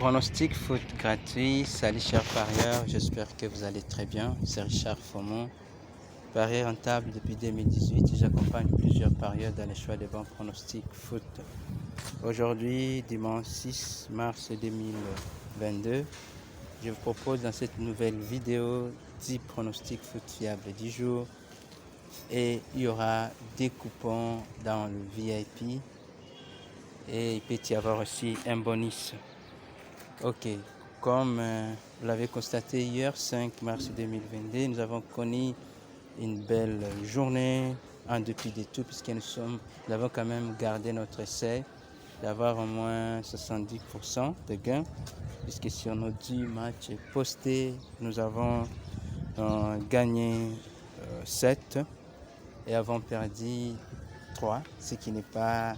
Pronostic foot gratuit, salut chers parieurs, j'espère que vous allez très bien. C'est Richard Fomon, parieur rentable depuis 2018 et j'accompagne plusieurs parieurs dans les choix des bons pronostics foot. Aujourd'hui, dimanche 6 mars 2022, je vous propose dans cette nouvelle vidéo 10 pronostics foot fiables 10 jours et il y aura des coupons dans le VIP et il peut y avoir aussi un bonus. Ok, comme vous l'avez constaté hier, 5 mars 2022, nous avons connu une belle journée en dépit de tout, puisque nous avons quand même gardé notre essai d'avoir au moins 70% de gains, puisque sur nos 10 matchs postés, nous avons gagné 7 et avons perdu 3, ce qui n'est pas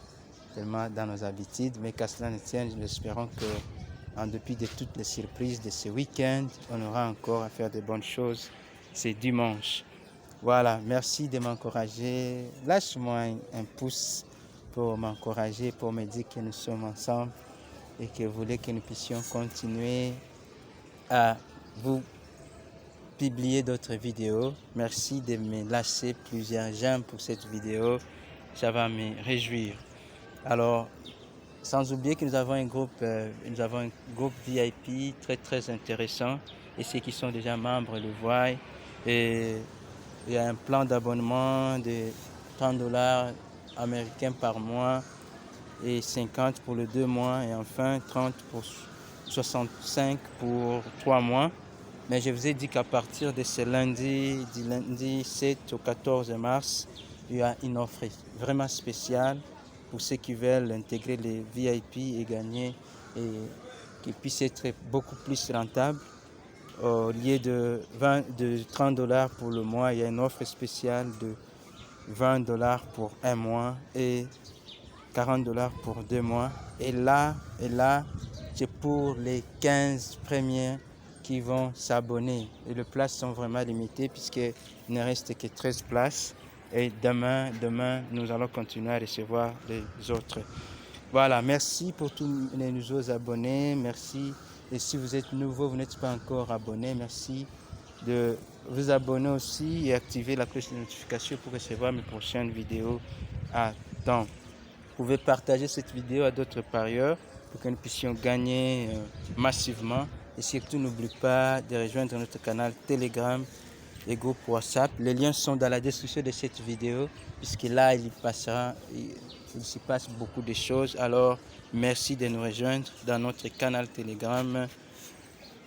tellement dans nos habitudes, mais qu'à cela ne tienne, nous espérons que en dépit de toutes les surprises de ce week-end, on aura encore à faire de bonnes choses. C'est dimanche. Voilà, merci de m'encourager. Lâche-moi un pouce pour m'encourager, pour me dire que nous sommes ensemble et que vous voulez que nous puissions continuer à vous publier d'autres vidéos. Merci de me lâcher plusieurs j'aime pour cette vidéo. Ça va me réjouir. Alors, sans oublier que nous avons un groupe VIP très intéressant et ceux qui sont déjà membres le voient. Et il y a un plan d'abonnement de 30 dollars américains par mois et 50 pour les 2 mois et enfin 30 pour 65 pour 3 mois. Mais je vous ai dit qu'à partir de ce lundi, du lundi 7 au 14 mars, il y a une offre vraiment spéciale pour ceux qui veulent intégrer les VIP et gagner et qui puissent être beaucoup plus rentables. Au lieu de 30 dollars pour le mois, il y a une offre spéciale de 20 dollars pour un mois et 40 dollars pour 2 mois. Et là, c'est pour les 15 premiers qui vont s'abonner. Et les places sont vraiment limitées puisqu'il ne reste que 13 places. Et demain, nous allons continuer à recevoir les autres. Voilà, merci pour tous les nouveaux abonnés. Merci. Et si vous êtes nouveau, vous n'êtes pas encore abonné, merci de vous abonner aussi et activer la cloche de notification pour recevoir mes prochaines vidéos à temps. Vous pouvez partager cette vidéo à d'autres parieurs pour que nous puissions gagner massivement. Et surtout, n'oubliez pas de rejoindre notre canal Telegram et groupe WhatsApp. Les liens sont dans la description de cette vidéo, puisque là, il se passe beaucoup de choses. Alors, merci de nous rejoindre dans notre canal Telegram.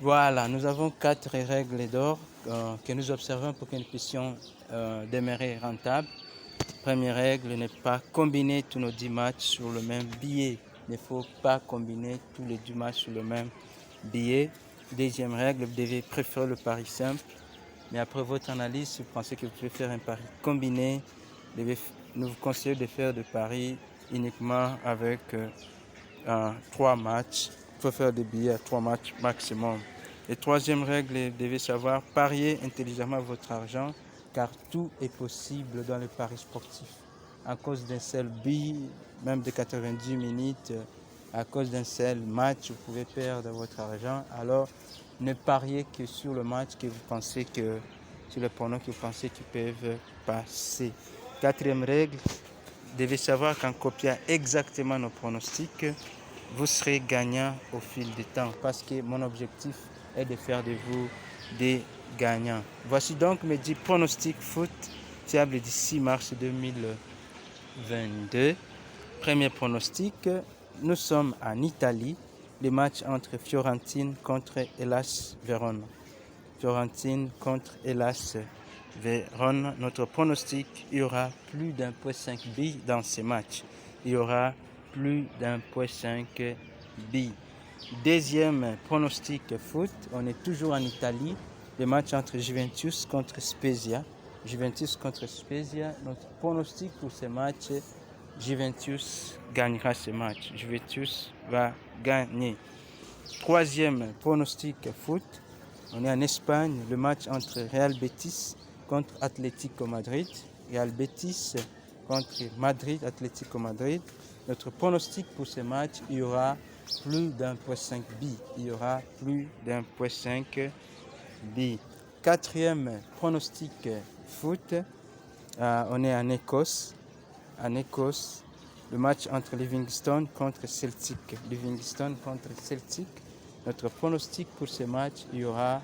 Voilà, nous avons 4 règles d'or que nous observons pour que nous puissions demeurer rentables. Première règle, ne pas combiner tous nos 10 matchs sur le même billet. Il ne faut pas combiner tous les 10 matchs sur le même billet. Deuxième règle, vous devez préférer le pari simple. Mais après votre analyse, si vous pensez que vous pouvez faire un pari combiné, nous vous conseillons de faire des paris uniquement avec 3 matchs. Il faut faire des billets à 3 matchs maximum. Et troisième règle, vous devez savoir parier intelligemment votre argent, car tout est possible dans le pari sportif. À cause d'un seul billet, même de 90 minutes, à cause d'un seul match, vous pouvez perdre votre argent. Alors, ne pariez que sur le match que vous pensez que, sur les pronoms que vous pensez qu'ils peuvent passer. Quatrième règle, vous devez savoir qu'en copiant exactement nos pronostics, vous serez gagnant au fil du temps. Parce que mon objectif est de faire de vous des gagnants. Voici donc mes 10 pronostics foot fiables du 6 mars 2022. Premier pronostic, nous sommes en Italie. Le match entre Fiorentina contre Hellas Vérone. Fiorentina contre Hellas Vérone. Notre pronostic, il y aura plus d'1,5 billes dans ce match. Il y aura plus d'1,5 billes. Deuxième pronostic foot, on est toujours en Italie. Le match entre Juventus contre Spezia. Juventus contre Spezia. Notre pronostic pour ce match, Juventus gagnera ce match. Juventus va gagner. Troisième pronostic foot. On est en Espagne. Le match entre Real Betis contre Atlético Madrid. Real Betis contre Madrid, Atlético Madrid. Notre pronostic pour ce match, il y aura plus d'1,5 but. Il y aura plus d'1,5 but. Quatrième pronostic foot, on est en Écosse. En Écosse, le match entre Livingston contre Celtic. Livingston contre Celtic. Notre pronostic pour ce match, il y aura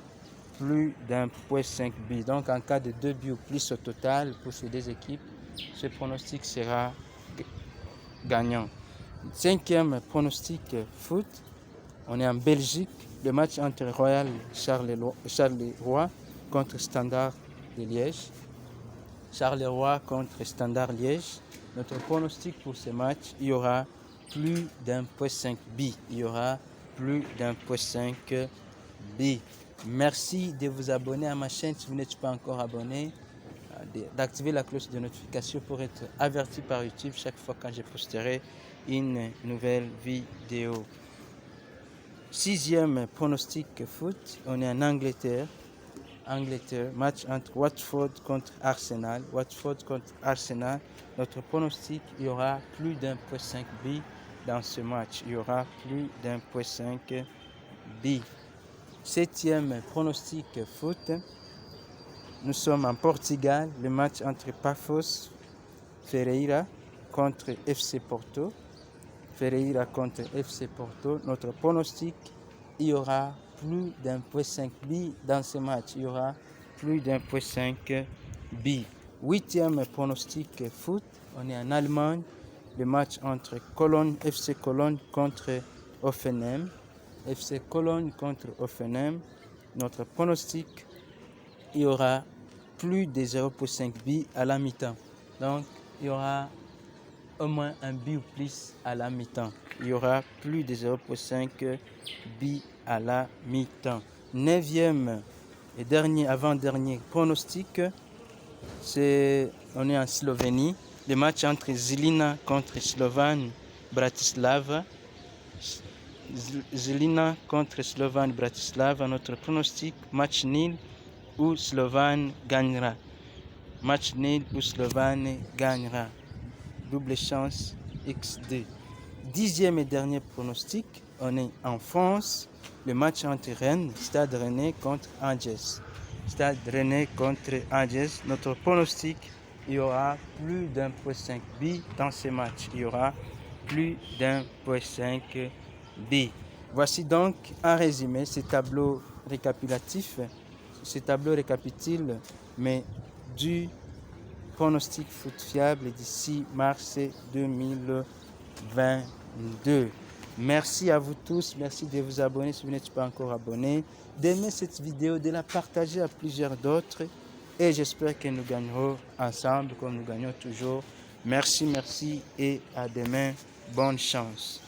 plus d'1,5 but. Donc en cas de 2 buts ou plus au total pour ces deux équipes, ce pronostic sera gagnant. Cinquième pronostic foot, on est en Belgique. Le match entre Royal Charleroi contre Standard de Liège. Charleroi contre Standard Liège. Notre pronostic pour ce match, il y aura plus d'1,5 but. Il y aura plus d'1,5 but. Merci de vous abonner à ma chaîne si vous n'êtes pas encore abonné, d'activer la cloche de notification pour être averti par YouTube chaque fois quand je posterai une nouvelle vidéo. Sixième pronostic foot, on est en Angleterre. Angleterre, match entre Watford contre Arsenal. Watford contre Arsenal. Notre pronostic, il y aura plus d'1,5 but dans ce match. Il y aura plus d'1,5 but. Septième pronostic foot, nous sommes en Portugal. Le match entre Paphos Ferreira contre FC Porto. Ferreira contre FC Porto. Notre pronostic, il y aura plus d'1,5 but dans ce match. Il y aura plus d'1,5 but. Huitième pronostic foot, on est en Allemagne. Le match entre Cologne, FC Cologne contre Hoffenheim. FC Cologne contre Hoffenheim. Notre pronostic, il y aura plus de 0,5 but à la mi-temps. Donc, il y aura au moins un but ou plus à la mi-temps. Il y aura plus de 0,5 but à la mi-temps. Neuvième et dernier, avant-dernier pronostic, on est en Slovénie. Le match entre Žilina contre Slovan Bratislava. Žilina contre Slovan Bratislava. Notre pronostic, match nul ou Slovan gagnera. Match nul ou Slovan gagnera. Double chance X2. Dixième et dernier pronostic, on est en France. Le match entre Rennes, Stade Rennais contre Angers. Stade Rennais contre Angers. Notre pronostic, il y aura plus d'1,5 but dans ce match. Il y aura plus d'1,5 but. Voici donc un résumé, ce tableau récapitulatif. Ce tableau récapitule, mais du pronostic foot fiable d'ici mars 2022. Merci à vous tous, merci de vous abonner si vous n'êtes pas encore abonné, d'aimer cette vidéo, de la partager à plusieurs d'autres et j'espère que nous gagnerons ensemble comme nous gagnons toujours. Merci et à demain, bonne chance.